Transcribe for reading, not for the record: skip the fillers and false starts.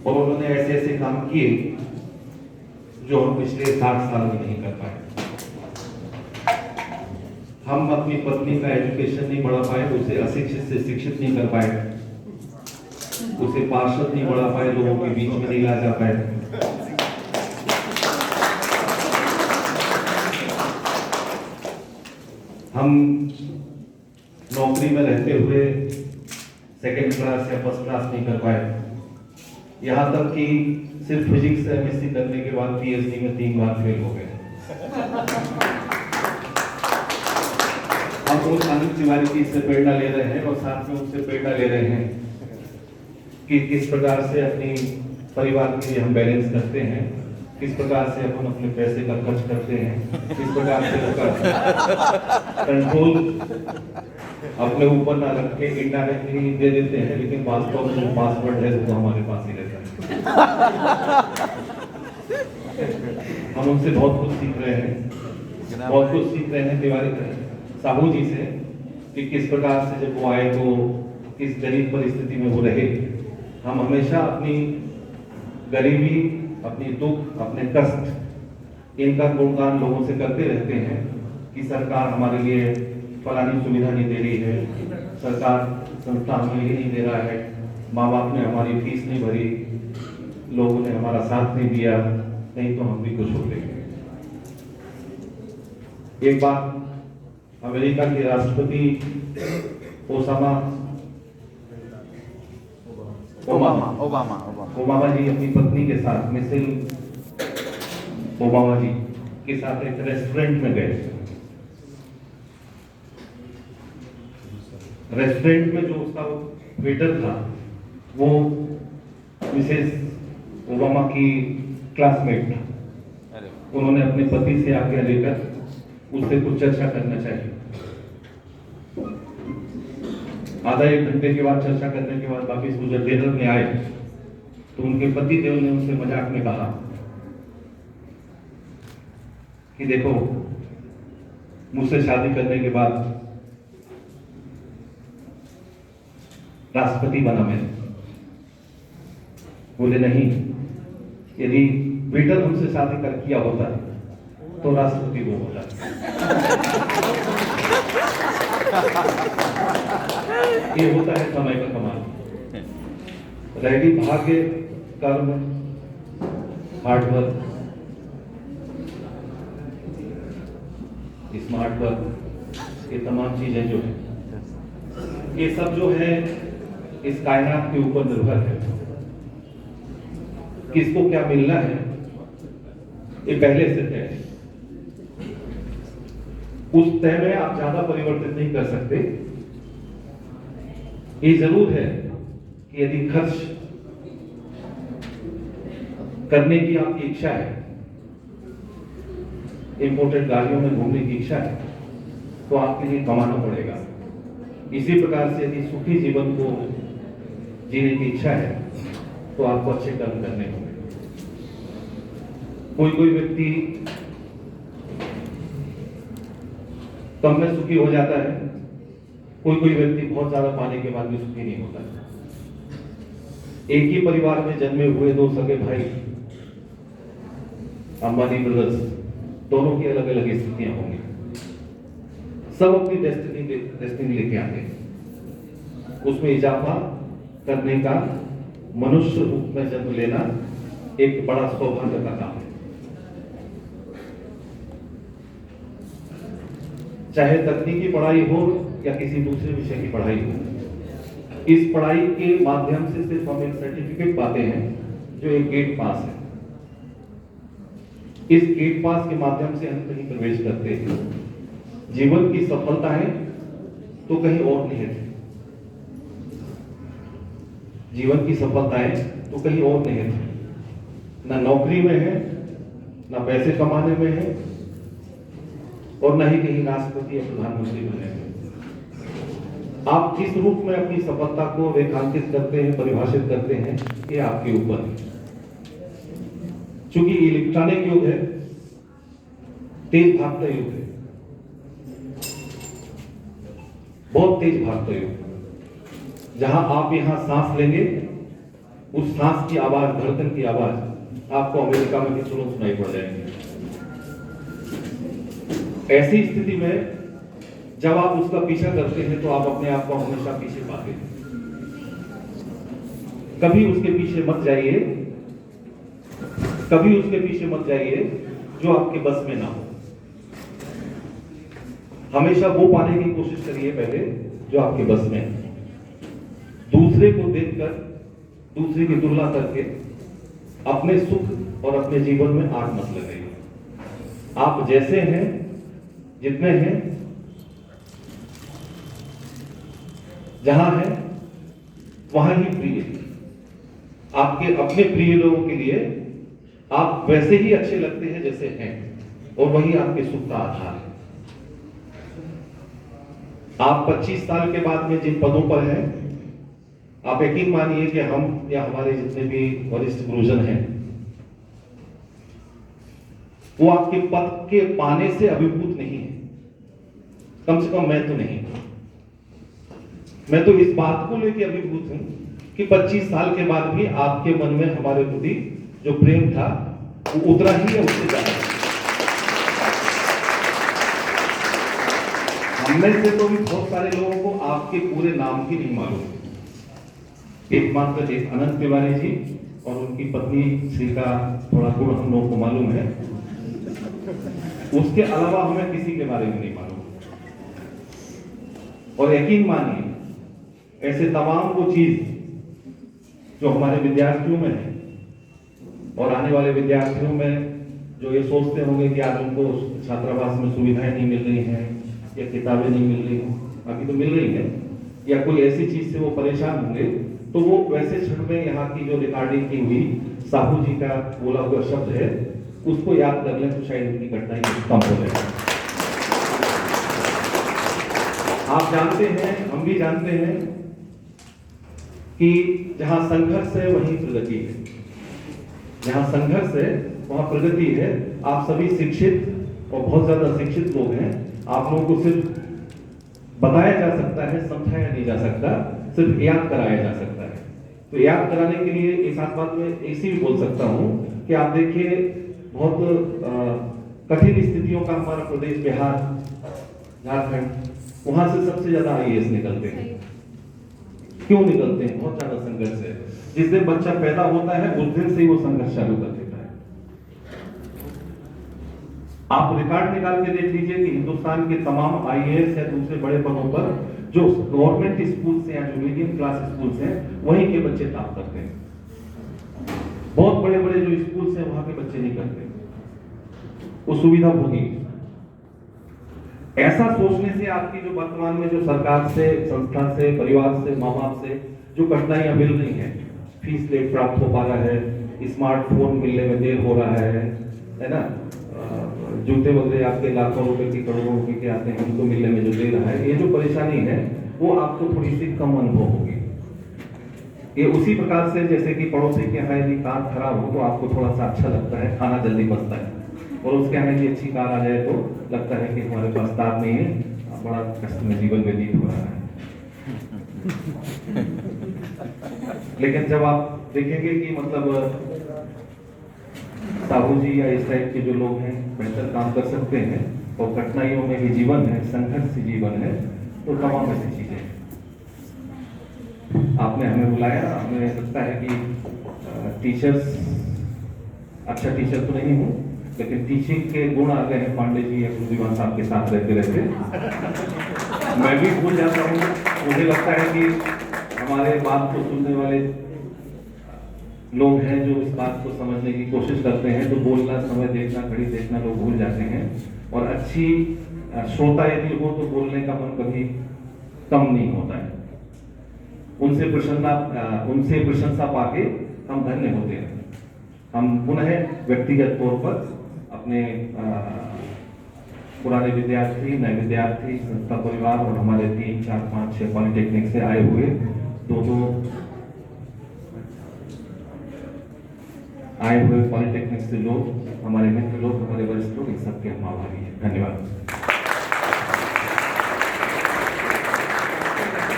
और उन्होंने ऐसे ऐसे काम किए जो हम पिछले 60 साल में नहीं कर पाए। हम अपनी पत्नी का एजुकेशन नहीं बढ़ा पाए, उसे अशिक्षित से शिक्षित नहीं कर पाए, उसे पार्षद नहीं बढ़ा पाए, लोगों के बीच में नहीं ला जा पाए। हम नौकरी में रहते हुए सेकेंड क्लास या फर्स्ट क्लास नहीं कर पाए। यहाँ तक कि सिर्फ फिजिक्स से एमएससी करने के बाद पीएचडी में 3 बार फेल हो गए। हम रोज अनिल तिवारी की इससे प्रेरणा ले रहे हैं और साथ में उससे प्रेरणा ले रहे हैं कि किस प्रकार से अपनी परिवार के लिए हम बैलेंस करते हैं, किस प्रकार से अपन अपने पैसे का खर्च करते हैं, किस प्रकार से उसका कंट्रोल अपने ऊपर ना रख के इनडायरेक्टली दे देते हैं, लेकिन वास्तव में जो पासवर्ड है वो हमारे पास ही रहता है। हम उनसे बहुत कुछ सीख रहे हैं, बहुत कुछ सीख रहे हैं तिवारी साहू जी से कि किस प्रकार से जब वो आए तो किस गरीब परिस्थिति में वो रहे। हम हमेशा अपनी गरीबी, अपनी दुख, अपने कष्ट, इनका गुणगान लोगों से करते रहते हैं कि सरकार हमारे लिए फलानी सुविधा नहीं दे रही है, सरकार संस्था हमें ये नहीं दे रहा है, माँ बाप ने हमारी फीस नहीं भरी, लोगों ने हमारा साथ नहीं दिया, नहीं तो हम भी कुछ हो गए। एक बात अमेरिका के राष्ट्रपति ओबामा जी अपनी पत्नी के साथ, मिसेल ओबामा जी के साथ एक रेस्टोरेंट में गए। रेस्टोरेंट में जो उसका वेटर था वो मिसेस ओबामा की क्लासमेट था। उन्होंने अपने पति से आज्ञा लेकर उससे कुछ चर्चा करना चाहिए। आधा 1 घंटे के बाद चर्चा करने के बाद वापिस वो जब डिनर में आए तो उनके पति देव ने उनसे मजाक में कहा कि देखो, मुझसे शादी करने के बाद राष्ट्रपति बना मैं। बोले नहीं, यदि वेटर हमसे शादी कर किया होता तो राष्ट्रपति वो होता। ये होता है समय का कमाल। रेडी भाग्य, कर्म, हार्डवर्क, स्मार्ट वर्क, ये तमाम चीजें जो है, ये सब जो है इस कायनात के ऊपर निर्भर है। किसको क्या मिलना है ये पहले से तय है। उस तय में आप ज्यादा परिवर्तित नहीं कर सकते। ये जरूर है कि यदि खर्च करने की आपकी इच्छा है, इंपोर्टेड गाड़ियों में घूमने की इच्छा है, तो आपके लिए कमाना पड़ेगा। इसी प्रकार से यदि सुखी जीवन को जीने की इच्छा है तो आपको अच्छे कर्म करने होंगे। कोई व्यक्ति कम में सुखी हो जाता है, कोई व्यक्ति बहुत ज्यादा पाने के बाद भी सुखी नहीं होता। एक ही परिवार में जन्मे हुए 2 सगे भाई अंबानी ब्रदर्स, दोनों की अलग अलग स्थितियां होंगी। सब अपनी डेस्टिनी लेके आते हैं। उसमें इजाफा करने का, मनुष्य रूप में जन्म लेना एक बड़ा सौभाग्य का काम है। चाहे तकनीकी पढ़ाई हो या किसी दूसरे विषय की पढ़ाई हो, इस पढ़ाई के माध्यम से सिर्फ हम एक सर्टिफिकेट पाते हैं जो एक गेट पास है। इस गेट पास के माध्यम से हम कहीं प्रवेश करते हैं। जीवन की सफलताएं तो कहीं और निहित है। जीवन की सफलताएं तो कहीं और निहित है। ना नौकरी में है, ना पैसे कमाने में है, और न ही कहीं राष्ट्रपति या प्रधानमंत्री बनने में। आप किस रूप में अपनी सफलता को रेखांकित करते हैं, परिभाषित करते हैं, ये आपके ऊपर है। चूंकि इलेक्ट्रॉनिक युग है, तेज भागता युग है, बहुत तेज भागता युग, जहां आप यहां सांस लेंगे उस सांस की आवाज, धड़कन की आवाज आपको अमेरिका में भी तुरंत सुनाई पड़ जाएगी। ऐसी स्थिति में जब आप उसका पीछा करते हैं तो आप अपने आप को हमेशा पीछे पाते हैं। कभी उसके पीछे मत जाइए, कभी उसके पीछे मत जाइए जो आपके बस में ना हो। हमेशा वो पाने की कोशिश करिए पहले जो आपके बस में है। दूसरे को देखकर, दूसरे की तुलना करके अपने सुख और अपने जीवन में आग मत लगाइए। आप जैसे हैं, जितने हैं, जहां हैं वहां ही प्रिय। आपके अपने प्रिय लोगों के लिए आप वैसे ही अच्छे लगते हैं जैसे हैं, और वही आपके सुख का आधार है। आप 25 साल के बाद में जिन पदों पर हैं, आप यकीन मानिए कि हम या हमारे जितने भी वरिष्ठ गुरुजन हैं, वो आपके पद के पाने से अभिभूत नहीं है। कम से कम मैं तो नहीं। मैं तो इस बात को लेकर अभिभूत हूं कि 25 साल के बाद भी आपके मन में हमारे प्रति जो प्रेम था वो उतना ही है, उससे ज्यादा। हममें से तो भी बहुत सारे लोगों को आपके पूरे नाम भी नहीं मालूम। एकमात्र एक अनंत तिवारी जी और उनकी पत्नी श्री का थोड़ा गुण हम लोगों को मालूम है। उसके अलावा हमें किसी के बारे में नहीं मालूम। और यकीन मानिए, ऐसे तमाम वो चीज जो हमारे विद्यार्थियों में है और आने वाले विद्यार्थियों में जो ये सोचते होंगे कि आज उनको छात्रावास में सुविधाएं नहीं मिल रही हैं या किताबें नहीं मिल रही हैं, अभी तो मिल रही है, या कोई ऐसी चीज से वो परेशान होंगे, तो वो वैसे क्षण में यहाँ की जो रिकॉर्डिंग की हुई साहू जी का बोला हुआ शब्द है उसको याद कर लें तो शायद उनकी कठिनाई कम हो जाए। आप जानते हैं, हम भी जानते हैं कि जहां संघर्ष है वहीं प्रगति है। जहां संघर्ष है वहां प्रगति है। आप सभी शिक्षित और बहुत ज्यादा शिक्षित लोग हैं। आप लोगों को सिर्फ बताया जा सकता है, समझाया नहीं जा सकता, सिर्फ याद कराया जा सकता है। तो याद कराने के लिए एक साथ बात में ऐसी भी बोल सकता हूं कि आप देखिए, बहुत कठिन स्थितियों का हमारा प्रदेश बिहार, झारखंड, वहां से सबसे ज्यादा आईएएस निकलते हैं। क्यों निकलते हैं? बहुत ज्यादा संघर्ष है। जिस दिन बच्चा पैदा होता है उस दिन से ही वो संघर्ष चालू कर देता है। आप रिकॉर्ड निकाल के देख लीजिए कि हिंदुस्तान के तमाम आईएएस या दूसरे बड़े पदों पर जो गवर्नमेंट स्कूल से या जो मीडियम क्लास स्कूल से वहीं के बच्चे टॉप करते हैं। बहुत बड़े बड़े जो स्कूल से वहां के बच्चे नहीं करते। वो सुविधा होगी। ऐसा सोचने से आपकी जो वर्तमान में जो सरकार से, संस्था से, परिवार से, माँ बाप से जो कठिनाइयां मिल रही हैं, फीस लेट प्राप्त हो पा रहा है, स्मार्टफोन मिलने में देर हो रहा है ना, जूते वगैरह आपके लाखों रुपए की, करोड़ों रुपए के आते हैं, उनको मिलने में जो दे रहा है, ये जो परेशानी है वो आपको थोड़ी सी कम अनुभव होगी। ये उसी प्रकार से जैसे कि पड़ोसी के यहाँ यदि कार खराब हो तो आपको थोड़ा सा अच्छा लगता है, खाना जल्दी बचता है, और उसके यहाँ यदि अच्छी कार आ जाए तो लगता है कि हमारे पास कार नहीं है, बड़ा कष्ट में जीवन व्यतीत हो रहा है। लेकिन जब आप देखेंगे कि मतलब साहू जी या इस टाइप के जो लोग हैं बेहतर काम कर सकते हैं और कठिनाइयों में भी जीवन है, संघर्ष से जीवन है, तो तमाम ऐसी चीजें हैं। आपने हमें बुलाया, हमें लगता है कि टीचर्स, अच्छा टीचर तो नहीं हूँ, लेकिन टीचिंग के गुण आ गए हैं पांडे जी या गुरुदीवान साहब के साथ रहते रहते। मैं भी भूल जाता हूँ। मुझे लगता है कि हमारे बात को सुनने वाले लोग हैं जो इस बात को समझने की कोशिश करते हैं, तो बोलना, समय देखना, घड़ी देखना लोग भूल जाते हैं। और अच्छी श्रोता यदि हो तो बोलने का मन कभी कम नहीं होता है। उनसे प्रशंसा पाके हम धन्य होते हैं। हम पुनः व्यक्तिगत तौर पर अपने पुराने विद्यार्थी, नए विद्यार्थी, संस्था परिवार और हमारे 3, 4, 5, 6 पॉलिटेक्निक से आए हुए पॉलिटेक्निक से लोग, हमारे मित्र लोग, हमारे वरिष्ठ लोग, इन सबके हम आभारी हैं। धन्यवाद।